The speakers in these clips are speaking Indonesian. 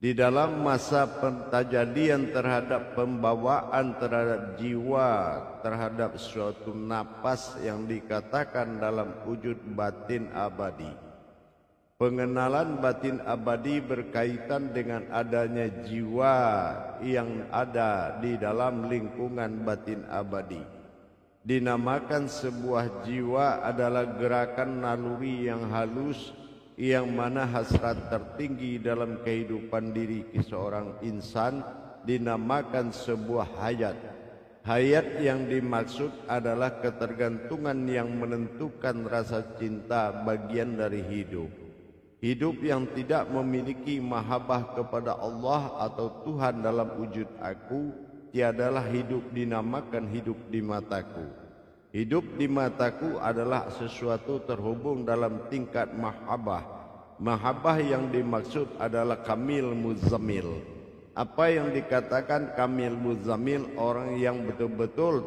Di dalam masa pentajalian terhadap pembawaan terhadap jiwa, terhadap suatu napas yang dikatakan dalam wujud batin abadi. Pengenalan batin abadi berkaitan dengan adanya jiwa yang ada di dalam lingkungan batin abadi. Dinamakan sebuah jiwa adalah gerakan naluri yang halus, yang mana hasrat tertinggi dalam kehidupan diri seorang insan dinamakan sebuah hayat. Hayat yang dimaksud adalah ketergantungan yang menentukan rasa cinta bagian dari hidup. Hidup yang tidak memiliki mahabbah kepada Allah atau Tuhan dalam wujud aku, tiadalah hidup dinamakan hidup di mataku. Hidup di mataku adalah sesuatu terhubung dalam tingkat mahabbah. Mahabbah yang dimaksud adalah kamil muzammil. Apa yang dikatakan kamil muzammil? Orang yang betul-betul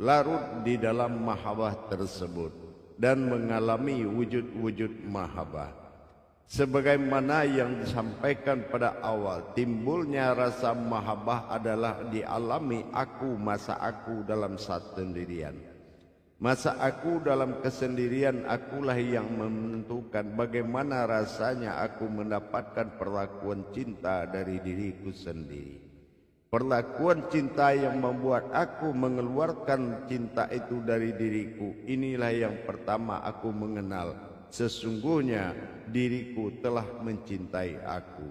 larut di dalam mahabbah tersebut dan mengalami wujud-wujud mahabbah. Sebagaimana yang disampaikan pada awal, timbulnya rasa mahabbah adalah dialami aku, masa aku dalam sendirian. Masa aku dalam kesendirian, akulah yang menentukan bagaimana rasanya aku mendapatkan perlakuan cinta dari diriku sendiri. Perlakuan cinta yang membuat aku mengeluarkan cinta itu dari diriku, inilah yang pertama aku mengenal. Sesungguhnya diriku telah mencintai aku.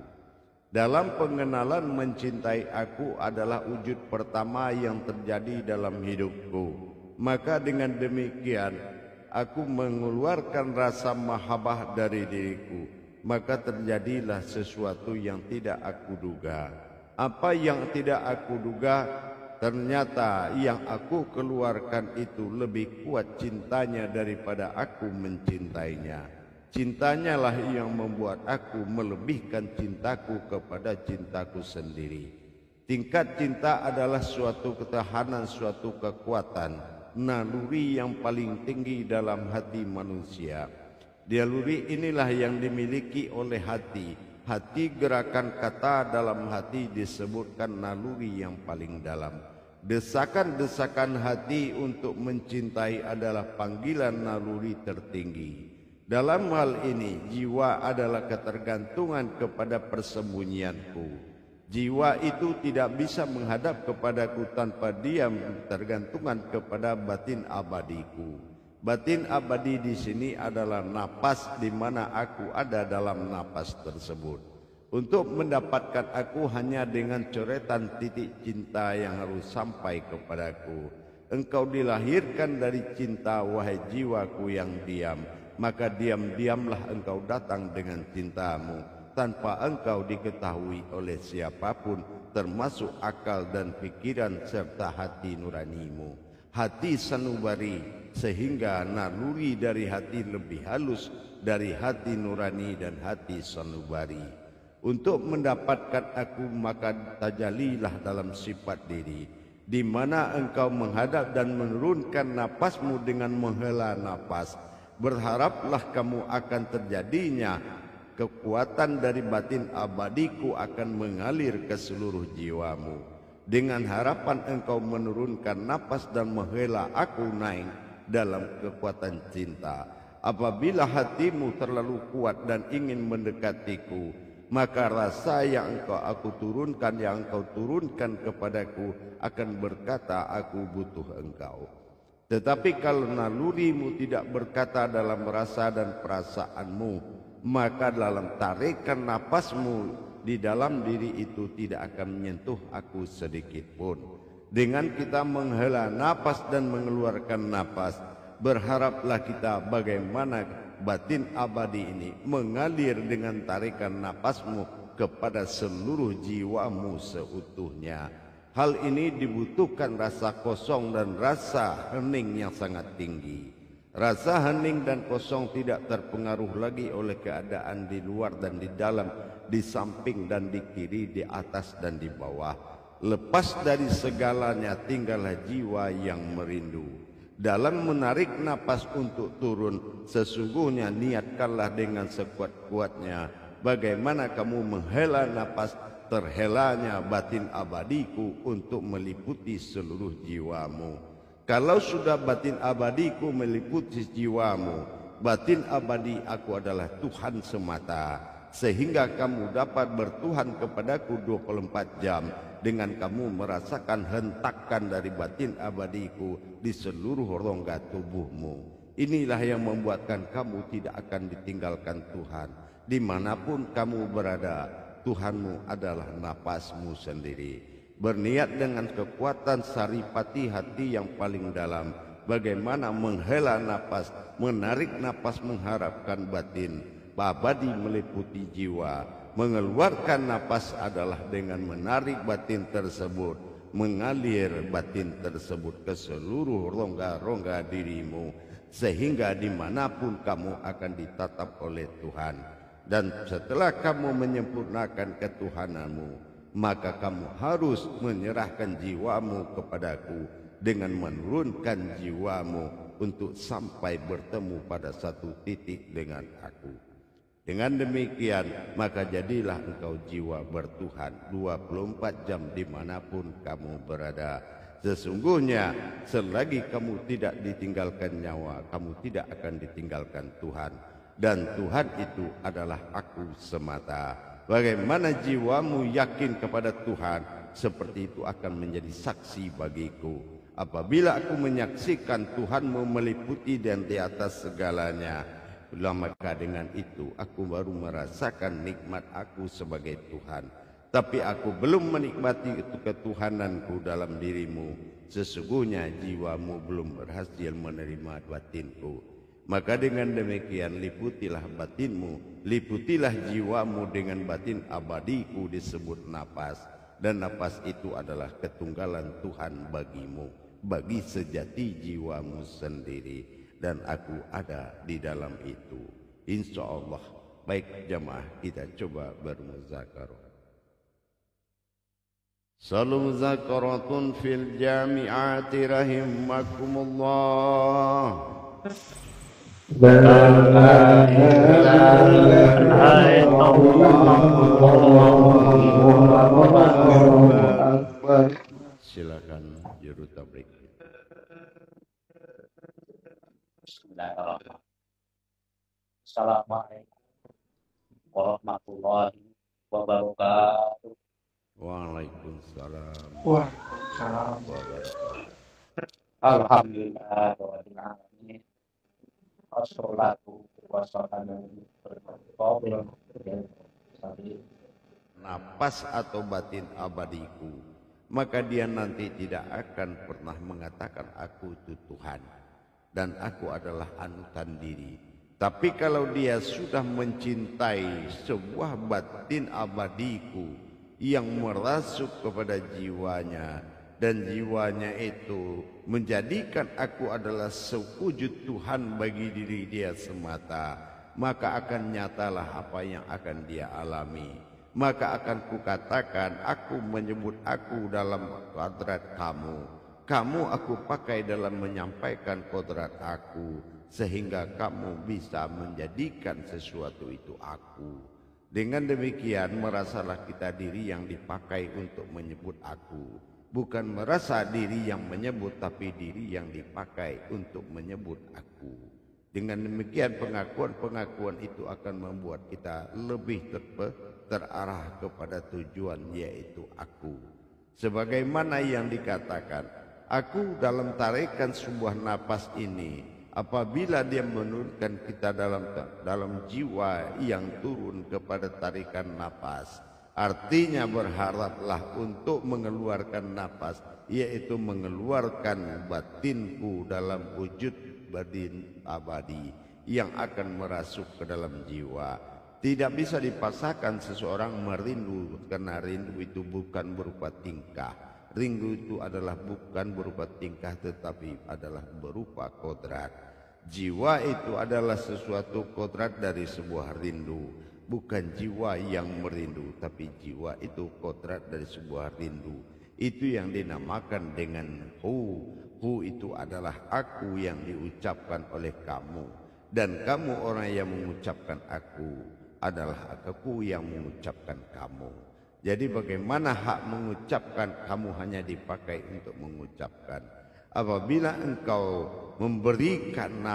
Dalam pengenalan mencintai aku adalah wujud pertama yang terjadi dalam hidupku. Maka dengan demikian aku mengeluarkan rasa mahabbah dari diriku. Maka terjadilah sesuatu yang tidak aku duga. Apa yang tidak aku duga, ternyata yang aku keluarkan itu lebih kuat cintanya daripada aku mencintainya. Cintanya lah yang membuat aku melebihkan cintaku kepada cintaku sendiri. Tingkat cinta adalah suatu ketahanan, suatu kekuatan, naluri yang paling tinggi dalam hati manusia. Naluri inilah yang dimiliki oleh hati. Hati, gerakan kata dalam hati disebutkan naluri yang paling dalam. Desakan-desakan hati untuk mencintai adalah panggilan naluri tertinggi. Dalam hal ini, jiwa adalah ketergantungan kepada persembunyianku. Jiwa itu tidak bisa menghadap kepadaku tanpa diam tergantungan kepada batin abadiku. Batin abadi di sini adalah napas di mana aku ada dalam napas tersebut. Untuk mendapatkan aku hanya dengan coretan titik cinta yang harus sampai kepadaku. Engkau dilahirkan dari cinta, wahai jiwaku yang diam. Maka diam-diamlah engkau datang dengan cintamu, tanpa engkau diketahui oleh siapapun, termasuk akal dan pikiran serta hati nuranimu. Hati sanubari, sehingga naluri dari hati lebih halus dari hati nurani dan hati sanubari. Untuk mendapatkan aku maka tajalilah dalam sifat diri, di mana engkau menghadap dan menurunkan napasmu dengan menghela napas. Berharaplah kamu akan terjadinya kekuatan dari batin abadiku akan mengalir ke seluruh jiwamu. Dengan harapan engkau menurunkan napas dan menghela aku naik dalam kekuatan cinta. Apabila hatimu terlalu kuat dan ingin mendekatiku, maka rasa yang aku turunkan kepadaku akan berkata aku butuh engkau. Tetapi kalau nalurimu tidak berkata dalam rasa dan perasaanmu, maka dalam tarikan napasmu di dalam diri itu tidak akan menyentuh aku sedikit pun. Dengan kita menghela napas dan mengeluarkan napas, berharaplah kita bagaimana batin abadi ini mengalir dengan tarikan napasmu kepada seluruh jiwamu seutuhnya. Hal ini dibutuhkan rasa kosong dan rasa hening yang sangat tinggi. Rasa hening dan kosong tidak terpengaruh lagi oleh keadaan di luar dan di dalam, di samping dan di kiri, di atas dan di bawah. Lepas dari segalanya tinggallah jiwa yang merindu. Dalam menarik napas untuk turun, sesungguhnya niatkanlah dengan sekuat-kuatnya bagaimana kamu menghela napas terhelanya batin abadiku untuk meliputi seluruh jiwamu. Kalau sudah batin abadiku meliputi jiwamu, batin abadi aku adalah Tuhan semata, sehingga kamu dapat bertuhan kepadaku 24 jam dengan kamu merasakan hentakan dari batin abadiku di seluruh rongga tubuhmu. Inilah yang membuatkan kamu tidak akan ditinggalkan Tuhan. Dimanapun kamu berada, Tuhanmu adalah napasmu sendiri. Berniat dengan kekuatan saripati hati yang paling dalam, bagaimana menghela napas, menarik napas mengharapkan batin abadi meliputi jiwa. Mengeluarkan napas adalah dengan menarik batin tersebut, mengalir batin tersebut ke seluruh rongga-rongga dirimu, sehingga dimanapun kamu akan ditatap oleh Tuhan. Dan setelah kamu menyempurnakan ketuhananmu, maka kamu harus menyerahkan jiwamu kepadaku dengan menurunkan jiwamu untuk sampai bertemu pada satu titik dengan aku. Dengan demikian, maka jadilah engkau jiwa bertuhan 24 jam dimanapun kamu berada. Sesungguhnya selagi kamu tidak ditinggalkan nyawa, kamu tidak akan ditinggalkan Tuhan. Dan Tuhan itu adalah aku semata. Bagaimana jiwamu yakin kepada Tuhan, seperti itu akan menjadi saksi bagiku. Apabila aku menyaksikan Tuhanmu meliputi dan di atas segalanya, maka dengan itu aku baru merasakan nikmat aku sebagai Tuhan. Tapi aku belum menikmati ketuhananku dalam dirimu. Sesungguhnya jiwamu belum berhasil menerima batinku. Maka dengan demikian liputilah batinmu, liputilah jiwamu dengan batin abadiku disebut napas. Dan napas itu adalah ketunggalan Tuhan bagimu, bagi sejati jiwamu sendiri. Dan aku ada di dalam itu. Insya Allah. Baik jamaah, kita coba bermuzakarah. Salu muzakaratun fil jami'ati rahimakumullah. Silakan juru tablik. Bismillahirrahmanirrahim. Assalamualaikum warahmatullahi wabarakatuh. Waalaikumsalam. Alhamdulillah rabbil alamin. Wassalatu wassalamu ala napas atau batin abadiku, maka dia nanti tidak akan pernah mengatakan aku itu Tuhan dan aku adalah anutan diri. Tapi kalau dia sudah mencintai sebuah batin abadiku yang merasuk kepada jiwanya, dan jiwanya itu menjadikan aku adalah sewujud Tuhan bagi diri dia semata, maka akan nyatalah apa yang akan dia alami. Maka akan kukatakan, aku menyebut aku dalam kodrat kamu, kamu aku pakai dalam menyampaikan kodrat aku, sehingga kamu bisa menjadikan sesuatu itu aku. Dengan demikian merasalah kita diri yang dipakai untuk menyebut aku. Bukan merasa diri yang menyebut, tapi diri yang dipakai untuk menyebut aku. Dengan demikian pengakuan-pengakuan itu akan membuat kita lebih terarah kepada tujuan, yaitu aku. Sebagaimana yang dikatakan, aku dalam tarikan sebuah napas ini, apabila dia menurunkan kita dalam jiwa yang turun kepada tarikan napas, artinya berharaplah untuk mengeluarkan napas, yaitu mengeluarkan batinku dalam wujud batin abadi yang akan merasuk ke dalam jiwa. Tidak bisa dipaksakan seseorang merindu, karena rindu itu bukan berupa tingkah. Rindu itu adalah bukan berupa tingkah, tetapi adalah berupa kodrat. Jiwa itu adalah sesuatu kodrat dari sebuah rindu. Bukan jiwa yang merindu, tapi jiwa itu kodrat dari sebuah rindu. Itu yang dinamakan dengan hu. Hu itu adalah aku yang diucapkan oleh kamu, dan kamu orang yang mengucapkan aku. adalah aku yang mengucapkan kamu. Jadi bagaimana hak mengucapkan, kamu hanya dipakai untuk mengucapkan. Apabila engkau memberikan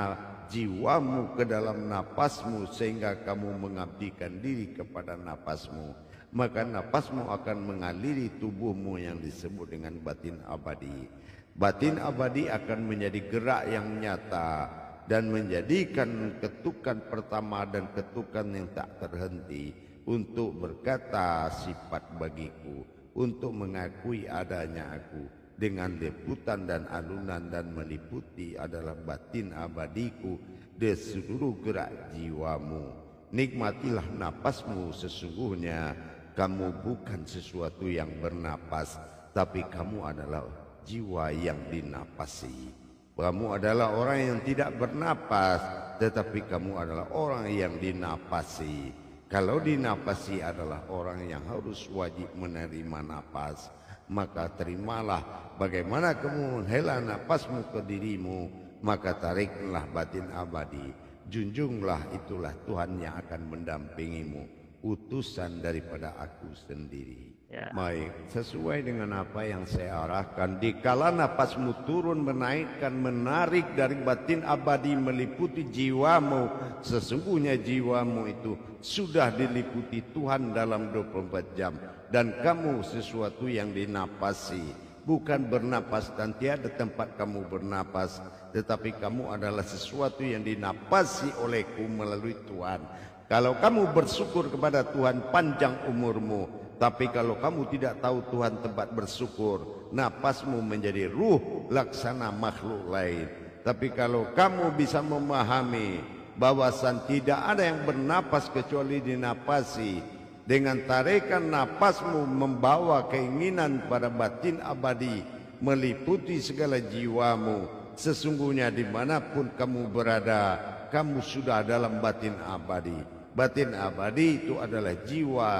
jiwamu ke dalam napasmu sehingga kamu mengabdikan diri kepada napasmu, maka napasmu akan mengaliri tubuhmu yang disebut dengan batin abadi. Batin abadi akan menjadi gerak yang nyata dan menjadikan ketukan pertama dan ketukan yang tak terhenti untuk berkata sifat bagiku, untuk mengakui adanya aku dengan liputan dan alunan dan meliputi adalah batin abadiku di seluruh gerak jiwamu. Nikmatilah napasmu, sesungguhnya kamu bukan sesuatu yang bernapas, tapi kamu adalah jiwa yang dinapasi. Kamu adalah orang yang tidak bernapas, tetapi kamu adalah orang yang dinapasi. Kalau dinapasi adalah orang yang harus wajib menerima napas, maka terimalah bagaimana kamu menghela napasmu ke dirimu, maka tariklah batin abadi. Junjunglah, itulah Tuhan yang akan mendampingimu, utusan daripada aku sendiri. Ya. Baik, sesuai dengan apa yang saya arahkan, dikala napasmu turun menaikkan, menarik dari batin abadi meliputi jiwamu, sesungguhnya jiwamu itu sudah diliputi Tuhan dalam 24 jam. Dan kamu sesuatu yang dinapasi, bukan bernapas dan tiada tempat kamu bernapas, tetapi kamu adalah sesuatu yang dinapasi olehku melalui Tuhan. Kalau kamu bersyukur kepada Tuhan, panjang umurmu. Tapi kalau kamu tidak tahu Tuhan tempat bersyukur, napasmu menjadi ruh laksana makhluk lain. Tapi kalau kamu bisa memahami bahwasan tidak ada yang bernapas kecuali dinapasi, dengan tarikan napasmu membawa keinginan pada batin abadi meliputi segala jiwamu, sesungguhnya dimanapun kamu berada, kamu sudah dalam batin abadi. Batin abadi itu adalah jiwa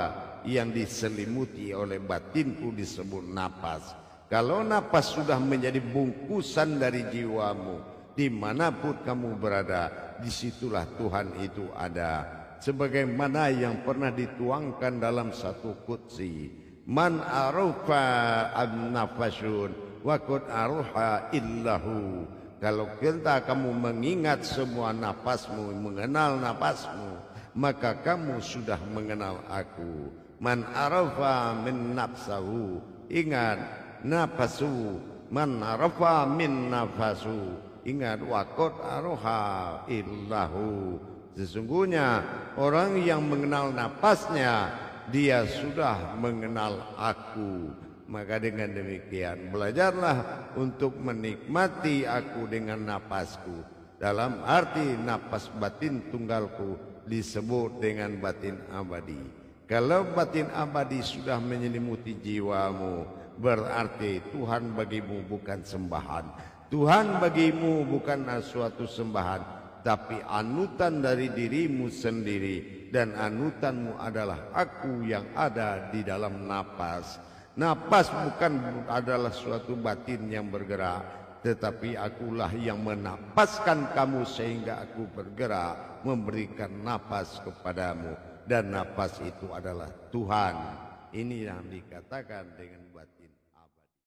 yang diselimuti oleh batinku, disebut napas. Kalau napas sudah menjadi bungkusan dari jiwamu, dimanapun kamu berada, disitulah Tuhan itu ada. Sebagaimana yang pernah dituangkan dalam satu qudsi, man arufa an-nafasun wa qad aruha illahu. Kalau kamu mengingat semua napasmu, mengenal napasmu, maka kamu sudah mengenal aku. Man arafa min nafsahu, ingat nafasu. Man arafa min nafasu, ingat waqad aruha illahu. Sesungguhnya orang yang mengenal napasnya, dia sudah mengenal aku. Maka dengan demikian belajarlah untuk menikmati aku dengan napasku. Dalam arti napas batin tunggalku disebut dengan batin abadi. Kalau batin abadi sudah menyelimuti jiwamu, berarti Tuhan bagimu bukan sembahan. Tuhan bagimu bukan suatu sembahan, tapi anutan dari dirimu sendiri. Dan anutanmu adalah aku yang ada di dalam napas. Napas bukan adalah suatu batin yang bergerak, tetapi akulah yang menapaskan kamu sehingga aku bergerak, memberikan napas kepadamu. Dan napas itu adalah Tuhan. Ini yang dikatakan dengan batin.